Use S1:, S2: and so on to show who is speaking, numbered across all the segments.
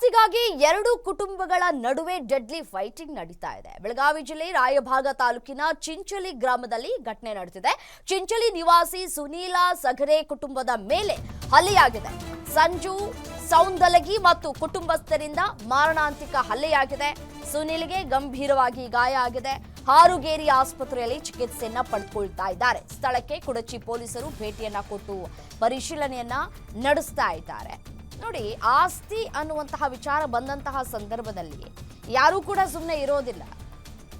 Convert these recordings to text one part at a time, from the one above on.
S1: ಆಸ್ತಿಗಾಗಿ ಎರಡು ಕುಟುಂಬಗಳ ನಡುವೆ ಡೆಡ್ಲಿ ಫೈಟಿಂಗ್ ನಡೀತಾ ಇದೆ. ಬೆಳಗಾವಿ ಜಿಲ್ಲೆ ರಾಯಭಾಗ ತಾಲೂಕಿನ ಚಿಂಚಲಿ ಗ್ರಾಮದಲ್ಲಿ ಘಟನೆ ನಡೆದಿದೆ. ಚಿಂಚಲಿ ನಿವಾಸಿ ಸುನೀಲ ಸಗರೆ ಕುಟುಂಬದ ಮೇಲೆ ಹಲ್ಲೆಯಾಗಿದೆ. ಸಂಜು ಸೌಂದಲಗಿ ಮತ್ತು ಕುಟುಂಬಸ್ಥರಿಂದ ಮಾರಣಾಂತಿಕ ಹಲ್ಲೆಯಾಗಿದೆ. ಸುನೀಲ್ಗೆ ಗಂಭೀರವಾಗಿ ಗಾಯ ಆಗಿದೆ. ಹಾರುಗೇರಿ ಆಸ್ಪತ್ರೆಯಲ್ಲಿ ಚಿಕಿತ್ಸೆಯನ್ನ ಪಡೆದುಕೊಳ್ತಾ ಇದ್ದಾರೆ. ಸ್ಥಳಕ್ಕೆ ಕುಡಚಿ ಪೊಲೀಸರು ಭೇಟಿಯನ್ನ ಕೊಟ್ಟು ಪರಿಶೀಲನೆಯನ್ನ ನಡೆಸ್ತಾ ಇದ್ದಾರೆ. ನೋಡಿ, ಆಸ್ತಿ ಅನ್ನುವಂತಹ ವಿಚಾರ ಬಂದಂತಹ ಸಂದರ್ಭದಲ್ಲಿ ಯಾರೂ ಕೂಡ ಸುಮ್ಮನೆ ಇರೋದಿಲ್ಲ.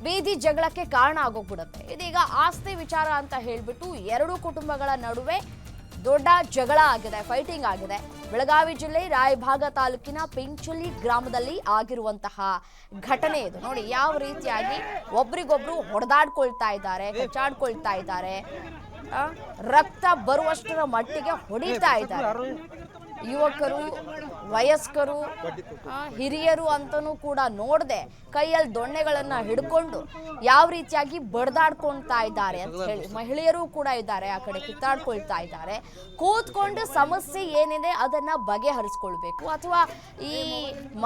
S1: ಬೀದಿ ಜಗಳಕ್ಕೆ ಕಾರಣ ಆಗೋಗ್ಬಿಡುತ್ತೆ. ಇದೀಗ ಆಸ್ತಿ ವಿಚಾರ ಅಂತ ಹೇಳ್ಬಿಟ್ಟು ಎರಡು ಕುಟುಂಬಗಳ ನಡುವೆ ದೊಡ್ಡ ಜಗಳ ಆಗಿದೆ, ಫೈಟಿಂಗ್ ಆಗಿದೆ. ಬೆಳಗಾವಿ ಜಿಲ್ಲೆ ರಾಯಭಾಗ ತಾಲೂಕಿನ ಪಿಂಚಲಿ ಗ್ರಾಮದಲ್ಲಿ ಆಗಿರುವಂತಹ ಘಟನೆ ಇದು. ನೋಡಿ ಯಾವ ರೀತಿಯಾಗಿ ಒಬ್ರಿಗೊಬ್ರು ಹೊಡೆದಾಡ್ಕೊಳ್ತಾ ಇದ್ದಾರೆ, ಕಚ್ಚಾಡ್ಕೊಳ್ತಾ ಇದ್ದಾರೆ, ರಕ್ತ ಬರುವಷ್ಟರ ಮಟ್ಟಿಗೆ ಹೊಡಿತಾ ಇದ್ದಾರೆ. ಯುವಕರು, ವಯಸ್ಕರು, ಹಿರಿಯರು ಅಂತನೂ ಕೂಡ ನೋಡದೆ ಕೈಯಲ್ಲಿ ದೊಣ್ಣೆಗಳನ್ನ ಹಿಡ್ಕೊಂಡು ಯಾವ ರೀತಿಯಾಗಿ ಬಡ್ದಾಡ್ಕೊಳ್ತಾ ಇದ್ದಾರೆ ಅಂತ ಹೇಳಿ. ಮಹಿಳೆಯರು ಕೂಡ ಇದ್ದಾರೆ, ಆ ಕಡೆ ಕಿತ್ತಾಡ್ಕೊಳ್ತಾ ಇದ್ದಾರೆ. ಕೂತ್ಕೊಂಡು ಸಮಸ್ಯೆ ಏನಿದೆ ಅದನ್ನ ಬಗೆಹರಿಸ್ಕೊಳ್ಬೇಕು, ಅಥವಾ ಈ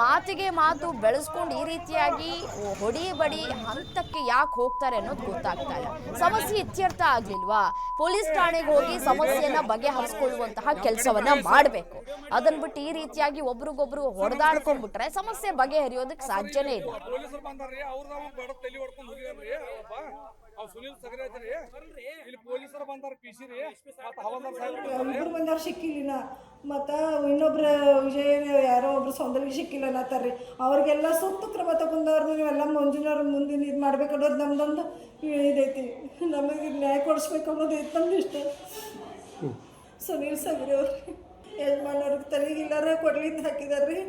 S1: ಮಾತಿಗೆ ಮಾತು ಬೆಳೆಸ್ಕೊಂಡು ಈ ರೀತಿಯಾಗಿ ಹೊಡಿ ಬಡಿ ಹಂತಕ್ಕೆ ಯಾಕೆ ಹೋಗ್ತಾರೆ ಅನ್ನೋದು ಗೊತ್ತಾಗ್ತಾ ಇಲ್ಲ. ಸಮಸ್ಯೆ ಇತ್ಯರ್ಥ ಆಗ್ಲಿಲ್ವಾ? ಪೊಲೀಸ್ ಠಾಣೆಗೆ ಹೋಗಿ ಸಮಸ್ಯೆಯನ್ನ ಬಗೆಹರಿಸ್ಕೊಳ್ಳುವಂತಹ ಕೆಲಸವನ್ನ ಮಾಡಬೇಕು. ಅದನ್ನ ಬಿಟ್ಟು ಈ ರೀತಿಯಾಗಿ ಒಬ್ರಿಗೊಬ್ರು ಹೊಡೆದಾಡ್ಕೊಂಡ್ಬಿಟ್ರೆ ಸಮಸ್ಯೆ ಬಗೆಹರಿಯೋದಕ್ಕೆ ಸಾಧ್ಯನೇ ಇಲ್ಲ.
S2: ಇಬ್ರು ಬಂದವ್ರು ಸಿಕ್ಕಿಲ್ಲ, ಮತ್ತು ಇನ್ನೊಬ್ರು ವಿಜಯ ಯಾರೋ ಒಬ್ರು ಸೌಂದರ್ಯ ಸಿಕ್ಕಿಲ್ಲ ಅನ್ನತ್ತಾರ್ರಿ. ಅವ್ರಿಗೆಲ್ಲ ಸೂಕ್ತ ಕ್ರಮ ತಗೊಂಡವ್ರು ನೀವೆಲ್ಲ ಮಂಜುನವ್ರ ಮುಂದಿನ ಇದು ಮಾಡ್ಬೇಕು ಅನ್ನೋದು ನಮ್ದೊಂದು ಇದೈತಿ. ನಮಗೆ ನ್ಯಾಯ ಕೊಡಿಸ್ಬೇಕು ಅನ್ನೋದು ಐತೆ ನಮ್ದು ಇಷ್ಟ. ಸುನೀಲ್ ಸಗರೆ ಅವ್ರಿ ಯಜಮಾನವ್ರಿಗೆ ತಲೆಗಿಲ್ಲಾರ ಕೊಡ್ಲಿಂದ ಹಾಕಿದಾರ್ರಿ.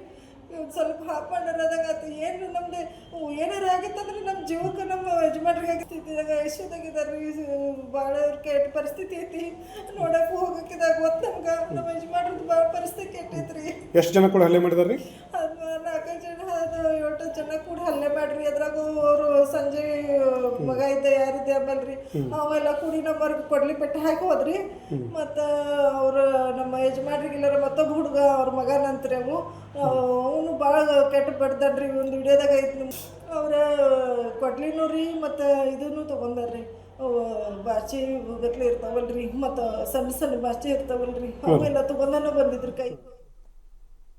S2: ಸ್ವಲ್ಪ ಹಾಕೊಂಡಾದಂಗೆ ಆಯ್ತು. ಏನು ನಮ್ದು ಏನಾರ ಆಗಿತ್ತಂದ್ರೆ ನಮ್ಮ ಜೀವಕ್ಕೆ ನಮ್ಮ ಯಜಮಾನ್ರಿಗೆ ಆಗಿತ್ತಿದ್ದಾಗ ಯಶೋದಾಗಿದ್ದಾರ್ರಿ. ಭಾಳ ಕೆಟ್ಟ ಪರಿಸ್ಥಿತಿ ಐತಿ. ನೋಡಕ್ಕೆ ಹೋಗಕ್ಕಿದಾಗ ಗೊತ್ತು ನಮ್ಗೆ ನಮ್ಮ ಯಜಮಾನ್ರದ್ದು ಭಾಳ ಪರಿಸ್ಥಿತಿ ಕೆಟ್ಟೈತ್ರಿ.
S3: ಎಷ್ಟು ಜನ ಕೂಡ ಹಲ್ಲೆ ಮಾಡಿದಾರ್ರಿ?
S2: ಅದು 4 ಜನ, ಅದು 8 ಜನ ಕೂಡ ಹಲ್ಲೆ ಮಾಡ್ರಿ. ಅದ್ರಾಗ ಅವರು ಸಂಜೆ ಮಗ ಇದ್ದ ಯಾರಿದ್ದೆ ಆಮೇಲ್ರಿ ಅವೆಲ್ಲ ಕೂಡಿ ನಮ್ಮವ್ರಿಗೆ ಕೊಡ್ಲಿ ಪೆಟ್ಟು ಹಾಕಿ ಹೋದ್ರಿ. ಮತ್ತು ಅವರು ನಮ್ಮ ಯಜಮಾನ್ರಿಗಿಲ್ಲಾರ ಮತ್ತೊಬ್ಬ ಹುಡುಗ ಅವ್ರ ಮಗನಂತ್ರಿ. ಅವನು ಭಾಳ ಕೆಟ್ಟ ಬಡ್ದಾನ್ರಿ. ಒಂದು ವಿಡಿಯೋದಾಗ ಐತಿ. ಅವ್ರ ಕೊಡ್ಲಿನೂ ರೀ ಮತ್ತು ಇದನ್ನು ತೊಗೊಂಡಾರ್ರಿ. ಬಾಚಿ ಗಟ್ಲೆ ಇರ್ತಾವಲ್ರಿ, ಮತ್ತು ಸಣ್ಣ ಸಣ್ಣ ಬಾಚಿ ಇರ್ತಾವಲ್ರಿ, ಅವೆಲ್ಲ ತೊಗೊಂಡನೂ ಬಂದಿದ್ರು ಕೈ.